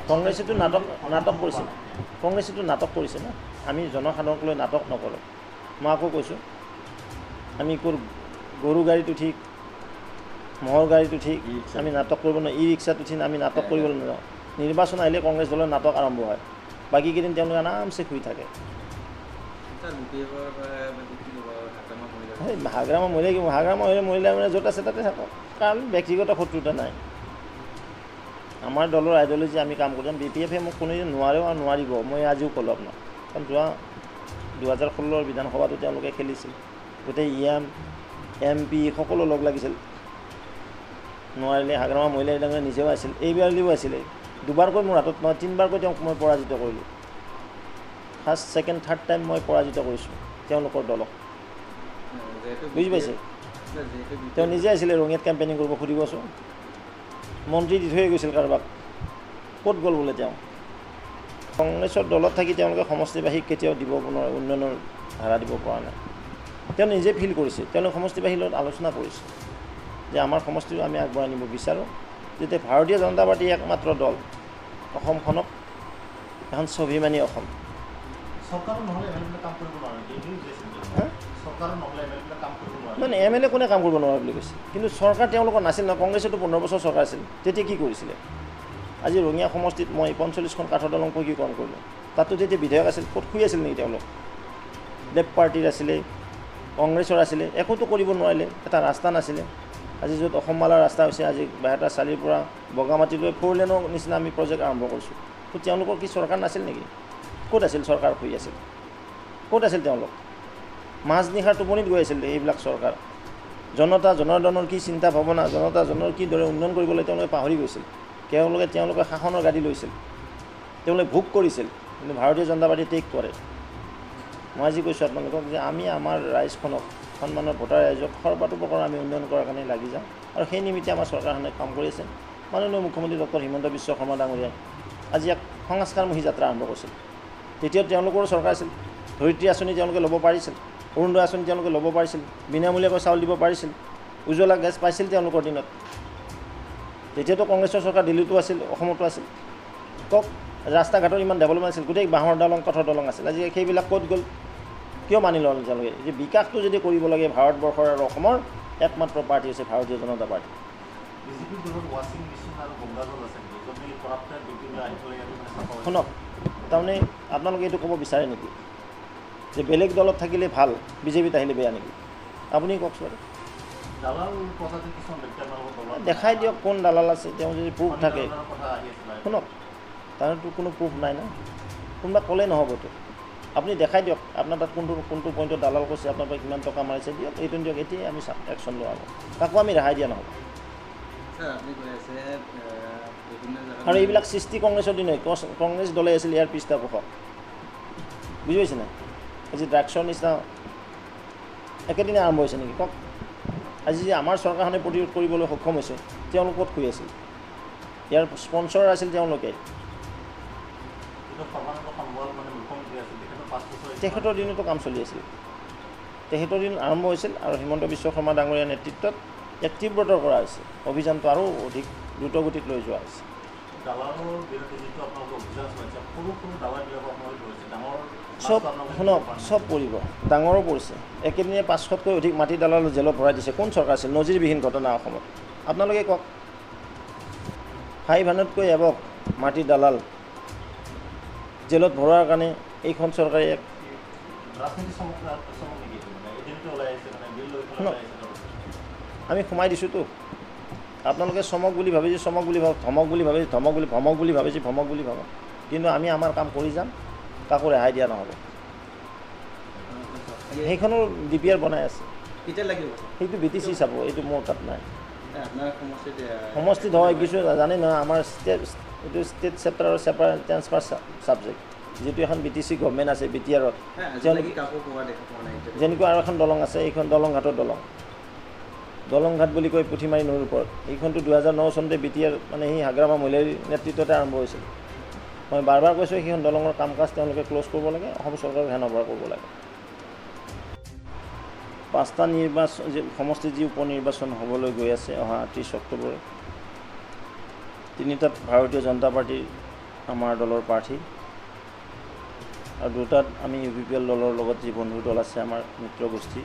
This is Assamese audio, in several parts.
কংগ্ৰেছেতো নাটক কৰিছে কংগ্ৰেছেতো নাটক কৰিছে না আমি জনসাধাৰণক লৈ নাটক নকৰোঁ মই আকৌ কৈছোঁ আমি গৰু গাড়ীত উঠি মহৰ গাড়ীত উঠি আমি নাটক কৰিব নোৱাৰোঁ ই ৰিক্সাত উঠি আমি নাটক কৰিবলৈ নাযাওঁ নিৰ্বাচন আহিলে কংগ্ৰেছ দলৰ নাটক আৰম্ভ হয় বাকী কেইদিন তেওঁলোকে আৰামছে শুই থাকে হাগ্ৰামা মহিলা মানে য'ত আছে তাতে থাকক কাৰণ ব্যক্তিগত শত্ৰুতা নাই আমাৰ দলৰ আইডিঅলজি আমি কাম কৰিম BPF-এ মোক কোনোদিন নোৱাৰেও আৰু নোৱাৰিব মই আজিও ক'লোঁ আপোনাক কাৰণ যোৱা 2016 বিধানসভাটো তেওঁলোকে খেলিছিল গোটেই MP সকলো লগ লাগিছিল নোৱাৰিলে হাগ্ৰামা মহিলা নিজেও আছিল এইবাৰলৈও আছিলে দুবাৰকৈ মোৰ হাতত মই 3বাৰকৈ তেওঁক মই পৰাজিত কৰিলোঁ ফাৰ্ষ্ট ছেকেণ্ড থাৰ্ড টাইম মই পৰাজিত কৰিছোঁ তেওঁলোকৰ দলক বুজি পাইছে তেওঁ নিজে আছিলে ৰঙিয়াত কেম্পেইনিং কৰিব সুধিবচোন মন্ত্ৰী দি থৈ গৈছিল কাৰোবাক ক'ত গ'ল বোলে তেওঁ কংগ্ৰেছৰ দলত থাকি তেওঁলোকে সমষ্টিবাসীক কেতিয়াও দিব নোৱাৰে উন্নয়নৰ ধাৰা দিব পৰা নাই তেওঁ নিজে ফিল কৰিছে তেওঁলোকে সমষ্টিবাসীৰ লগত আলোচনা কৰিছে যে আমাৰ সমষ্টিটো আমি আগবঢ়াই নিব বিচাৰোঁ যেতিয়া ভাৰতীয় জনতা পাৰ্টি একমাত্ৰ দল অসমখনক এখন স্বাভিমানী অসম মানে MLA কোনে কাম কৰিব নোৱাৰে বুলি কৈছে কিন্তু চৰকাৰ তেওঁলোকৰ নাছিল নহয় কংগ্ৰেছেতো 15 বছৰ চৰকাৰ আছিল তেতিয়া কি কৰিছিলে আজি ৰঙিয়া সমষ্টিত মই 45খন কাঠৰ দলং পকীকৰণ কৰিলোঁ তাতো তেতিয়া বিধায়ক আছিল ক'ত শুই আছিল নেকি তেওঁলোক লেফ্ট পাৰ্টিৰ আছিলে কংগ্ৰেছৰ আছিলে একোতো কৰিব নোৱাৰিলে এটা ৰাস্তা নাছিলে আজি য'ত অসমমালাৰ ৰাস্তা হৈছে আজি 72টা চালিৰ পৰা বগামাটিলৈ 4 লেনৰ নিচিনা আমি প্ৰজেক্ট আৰম্ভ কৰিছোঁ তো তেওঁলোকৰ কি চৰকাৰ নাছিল নেকি ক'ত আছিল চৰকাৰ শুই আছিল ক'ত আছিল তেওঁলোক মাজনিশাৰ টোপনিত গৈ আছিল এইবিলাক চৰকাৰ জনসাধাৰণৰ কি চিন্তা ভাৱনা জনসাধাৰণৰ কি দৰে উন্নয়ন কৰিবলৈ তেওঁলোকে পাহৰি গৈছিল তেওঁলোকে শাসনৰ গাড়ী লৈছিল তেওঁলোকে ভোগ কৰিছিল কিন্তু ভাৰতীয় জনতা পাৰ্টি টেক কৰে মই আজি কৈছোঁ আপোনালোকক যে আমি আমাৰ ৰাইজখনক সন্মানৰ ভোটাৰ ৰাইজক সৰ্বাতোপৰি আমি উন্নয়ন কৰাৰ কাৰণে লাগি যাওঁ আৰু সেই নিমিত্তে আমাৰ চৰকাৰখনে কাম কৰি আছে মাননীয় মুখ্যমন্ত্ৰী ডক্টৰ হিমন্ত বিশ্ব শৰ্মা ডাঙৰীয়াই আজি এক সংস্কাৰমুখী যাত্ৰা আৰম্ভ কৰিছিল তেতিয়া তেওঁলোকৰো চৰকাৰ আছিল ধৰিত্ৰী আঁচনি তেওঁলোকে ল'ব পাৰিছিল অৰুণোদয় আঁচনি তেওঁলোকে ল'ব পাৰিছিল বিনামূলীয়াকৈ চাউল দিব পাৰিছিল উজ্জ্বলা গেছ পাইছিল তেওঁলোকৰ দিনত তেতিয়াতো কংগ্ৰেছৰ চৰকাৰ দিল্লীতো আছিল অসমতো আছিল কওক ৰাস্তা ঘাটৰ ইমান ডেভেলপমেণ্ট আছিল গোটেই বাঁহৰ দলং কাঠৰ দলং আছিল আজি সেইবিলাক ক'ত গ'ল কিয় মানি ল'লে তেওঁলোকে যে বিকাশটো যদি কৰিব লাগে ভাৰতবৰ্ষৰ আৰু অসমৰ একমাত্ৰ পাৰ্টি হৈছে ভাৰতীয় জনতা পাৰ্টি শুনক তাৰমানে আপোনালোকে এইটো ক'ব বিচাৰে নেকি যে বেলেগ দলত থাকিলে ভাল বিজেপিত আহিলে বেয়া নেকি আপুনি কওকচোন দেখাই দিয়ক কোন দালাল আছে তেওঁ যদি প্ৰুফ থাকে শুনক তাৰতো কোনো প্ৰুফ নাই না কোনোবা ক'লে নহ'বতো আপুনি দেখাই দিয়ক আপোনাৰ তাত কোনটো পইণ্টত দালাল কৈছে আপোনাৰ পৰা কিমান টকা মাৰিছে দিয়ক এইটো দিয়ক এতিয়াই আমি একশ্যন লোৱা কাকো আমি ৰেহাই দিয়া নহ'ব আৰু এইবিলাক সৃষ্টি কংগ্ৰেছৰ দিনে কংগ্ৰেছ দলে আছিল ইয়াৰ পৃষ্ঠপোষক বুজি পাইছে নাই আজি ড্ৰাগছৰ নিচিনা একেদিনে আৰম্ভ হৈছে নেকি কওক আজি যে আমাৰ চৰকাৰখনে প্ৰতিৰোধ কৰিবলৈ সক্ষম হৈছে তেওঁলোক ক'ত শুই আছিল ইয়াৰ স্পনচৰ আছিল তেওঁলোকে তেখেতৰ দিনতো কাম চলি আছিল তেখেতৰ দিন আৰম্ভ হৈছিল আৰু হিমন্ত বিশ্ব শৰ্মা ডাঙৰীয়াৰ নেতৃত্বত এক তীব্ৰতৰ কৰা হৈছে অভিযানটো আৰু অধিক দ্ৰুতগতিত লৈ যোৱা হৈছে চব শুনক চব পৰিব ডাঙৰো পৰিছে একেদিনে 500তকৈ অধিক মাটি দালাল জেলত ভৰাই দিছে কোন চৰকাৰ আছিল নজিৰবিহীন ঘটনা অসমত আপোনালোকে কওক 500তকৈ এবক মাটি দালাল জেলত ভৰোৱাৰ কাৰণে এইখন চৰকাৰে এক আমি সোমাই দিছোঁতো আপোনালোকে চমক বুলি ভাবিছে চমক বুলি ভাবক ধমক বুলি ভাবিছে ধমক বুলি ভমক বুলি ভাবিছে ভমক বুলি ভাবক কিন্তু আমি আমাৰ কাম কৰি যাম কাকো ৰেহাই দিয়া নহ'ব সেইখনৰ DPR বনাই আছে সেইটো BTC চাব এইটো মোৰ তাত নাই সমষ্টিত হয় কিছু জানে নহয় আমাৰ এইটো ষ্টেট চেপ্টাৰ আৰু চেপ্টাৰ ট্ৰান্সফাৰ ছাবজেক্ট যেটো এখন BTC গভৰ্ণমেণ্ট আছে BTRত যেনেকুৱা আৰু এখন দলং আছে এইখন দলংঘাটৰ দলংঘাট বুলি কয় পুঠিমাৰী নৈৰ ওপৰত এইখনটো 2009 চনতে BTR মানে সেই হাগ্ৰামা মহিলাৰ নেতৃত্বতে আৰম্ভ হৈছিল মই বাৰ কৈছোঁ সেইখন দলঙৰ কাম কাজ তেওঁলোকে ক্ল'জ কৰিব লাগে অসম চৰকাৰক হেণ্ডঅভাৰ কৰিব লাগে 5টা নিৰ্বাচন সমষ্টি যি উপ নিৰ্বাচন হ'বলৈ গৈ আছে অহা 30 অক্টোবৰ 3টাত ভাৰতীয় জনতা পাৰ্টিৰ আমাৰ দলৰ প্ৰাৰ্থী আৰু দুটাত আমি UPPL দলৰ লগত যি বন্ধু দল আছে আমাৰ মিত্ৰ গোষ্ঠী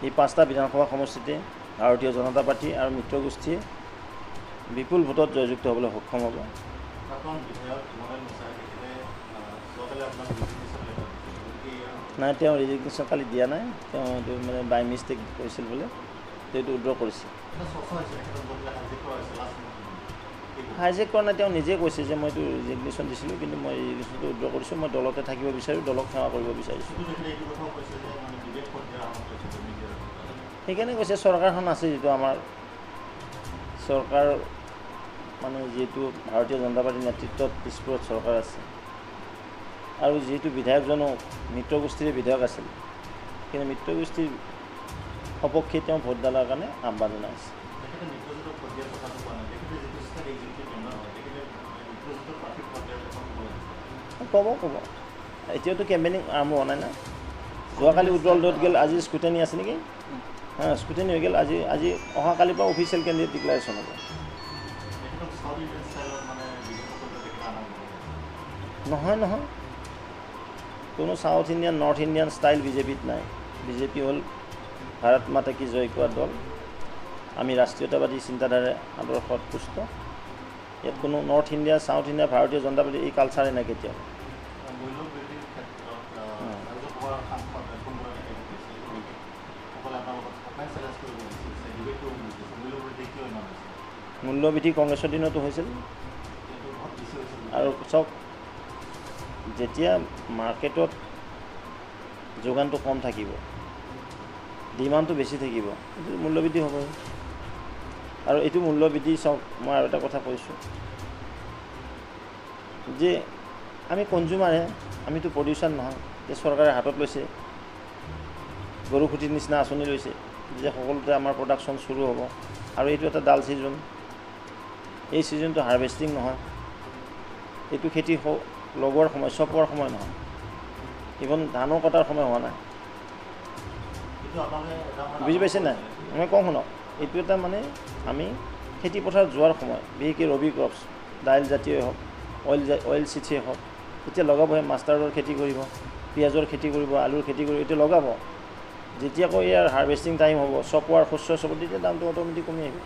এই 5টা বিধানসভা সমষ্টিতে ভাৰতীয় জনতা পাৰ্টি আৰু মিত্ৰ গোষ্ঠীয়ে বিপুল ভোটত জয়যুক্ত হ'বলৈ সক্ষম হ'ব। নাই তেওঁ ৰেজিগনেশ্যন কালি দিয়া নাই, তেওঁ এইটো মানে বাই মিষ্টেক কৰিছিল বোলে, এইটো উইড্ৰ কৰিছে। হাইজেক কৰা নাই, তেওঁ নিজে কৈছে যে মই এইটো ৰেজিগনেশ্যন দিছিলোঁ কিন্তু মই ৰেজিগনেশ্যনটো উইড্ৰ কৰিছোঁ, মই দলতে থাকিব বিচাৰোঁ, দলক সেৱা কৰিব বিচাৰিছোঁ। সেইকাৰণে কৈছে চৰকাৰখন আছে যিটো আমাৰ চৰকাৰ মানে যিহেতু ভাৰতীয় জনতা পাৰ্টীৰ নেতৃত্বত দিছপুৰত চৰকাৰ আছে আৰু যিহেতু বিধায়কজনো মিত্ৰ গোষ্ঠীৰে বিধায়ক আছিল কিন্তু মিত্ৰ গোষ্ঠীৰ সপক্ষে তেওঁ ভোট দানৰ কাৰণে আহ্বান জনাইছে। ক'ব এতিয়াতো কেম্পেইনিং আৰম্ভ হোৱা নাই না, যোৱাকালি উজ্জ্বল দৌত গ'ল, আজি স্কুটেনি আছে নেকি, স্কুটেনি হৈ গ'ল, আজি অহাকালিৰ পৰা অফিচিয়েল কেণ্ডিডেট ডিক্লাৰেশ্যন হ'ব। নহয় কোনো south Indian north Indian style বিজেপিত নাই। বিজেপি হ'ল ভাৰত মাতা কি জয় কোৱা দল, আমি ৰাষ্ট্ৰীয়তাবাদী চিন্তাধাৰাৰে আদৰ্শত পুষ্ট। ইয়াত কোনো নৰ্থ ইণ্ডিয়া চাউথ ইণ্ডিয়া ভাৰতীয় জনতা পাৰ্টি এই কালচাৰে নাই কেতিয়াও। মূল্যবৃদ্ধি কংগ্ৰেছৰ দিনতো হৈছিল আৰু চাওক যেতিয়া মাৰ্কেটত যোগানটো কম থাকিব ডিমাণ্ডটো বেছি থাকিব এইটো মূল্যবৃদ্ধি হ'ব। আৰু এইটো মূল্যবৃদ্ধি চাওক মই আৰু এটা কথা কৈছোঁ যে আমি কনজিউমাৰহে, আমিতো প্ৰডিউচাৰ নহয়। যে চৰকাৰে হাতত লৈছে গৰু খুঁটিৰ নিচিনা আঁচনি লৈছে যে সকলোতে আমাৰ প্ৰডাকশ্যন চুৰু হ'ব আৰু এইটো এটা ডাল ছিজন, এই ছিজনটো হাৰ্ভেষ্টিং নহয়, এইটো খেতি লগোৱাৰ সময় চপোৱাৰ সময় নহয়, ইভন ধানো কটাৰ সময় হোৱা নাই, বুজি পাইছে নাই? মই কওঁ শুনক, এইটো এটা মানে আমি খেতি পথাৰত যোৱাৰ সময়, বিশেষকৈ ৰবি ক্ৰপছ দাইল জাতীয় হওক অইল চিডছেই হওক, এতিয়া লগাবহে, মাষ্টাৰ্ডৰ খেতি কৰিব, পিঁয়াজৰ খেতি কৰিব, আলুৰ খেতি কৰিব, এতিয়া লগাব। যেতিয়াকৈ ইয়াৰ হাৰ্ভেষ্টিং টাইম হ'ব, চপোৱাৰ শস্য চপ, তেতিয়া দামটো অট'মেটিক কমি আহিব।